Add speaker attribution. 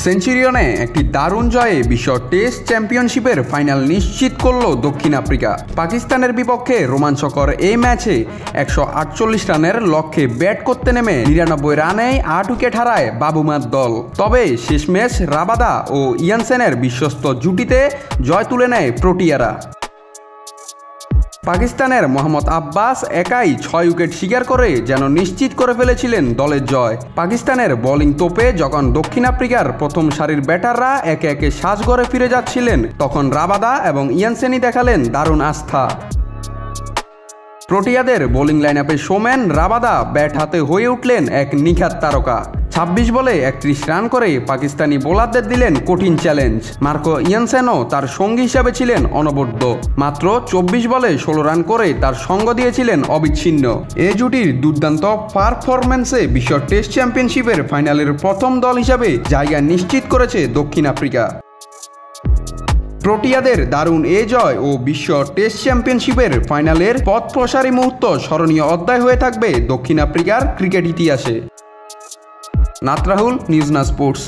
Speaker 1: সেঞ্চুরিয়নে একটি দারুণ জয়ে বিশ্ব টেস্ট চ্যাম্পিয়নশিপের ফাইনাল নিশ্চিত করল দক্ষিণ আফ্রিকা। পাকিস্তানের বিপক্ষে রোমাঞ্চকর এই ম্যাচে 148 রানের লক্ষ্যে ব্যাট করতে নেমে 99 রানেই 8 উইকেট হারায় বাবুমার দল। তবে শেষমেশ রাবাদা ও ইয়ানসেনের বিশ্বস্ত জুটিতে জয় তুলে নেয় প্রোটিয়ারা। পাকিস্তানের মোহাম্মদ আব্বাস একাই 6 উইকেট শিকার করে যেন নিশ্চিত করে ফেলেছিলেন দলের জয়। পাকিস্তানের বোলিং তোপে যখন দক্ষিণ আফ্রিকার প্রথম সারির ব্যাটাররা একে একে সাজঘরে ফিরে যাচ্ছিলেন, তখন রাবাদা এবং ইয়ানসেনই দেখালেন দারুণ আস্থা। প্রোটিয়াদের বোলিং লাইনআপে শোম্যান রাবাদা ব্যাট হাতে হয়ে উঠলেন এক নিখাত তারকা। 26 বলে 31 রান করে পাকিস্তানি বোলারদের দিলেন কঠিন চ্যালেঞ্জ। মার্কো ইয়ানসেনও তার সঙ্গী হিসাবে ছিলেন অনবদ্য। মাত্র 24 বলে 16 রান করে তার সঙ্গ দিয়েছিলেন অবিচ্ছিন্ন। এ জুটির দুর্দান্ত পারফরম্যান্সে বিশ্ব টেস্ট চ্যাম্পিয়নশিপের ফাইনালের প্রথম দল হিসাবে জায়গা নিশ্চিত করেছে দক্ষিণ আফ্রিকা। প্রোটিয়াদের দারুণ এ জয় ও বিশ্ব টেস্ট চ্যাম্পিয়নশিপের ফাইনালের পথ প্রসারী মুহূর্ত স্মরণীয় অধ্যায় হয়ে থাকবে দক্ষিণ আফ্রিকার ক্রিকেট ইতিহাসে। নাত রাহুল, নিউজ না স্পোর্টস।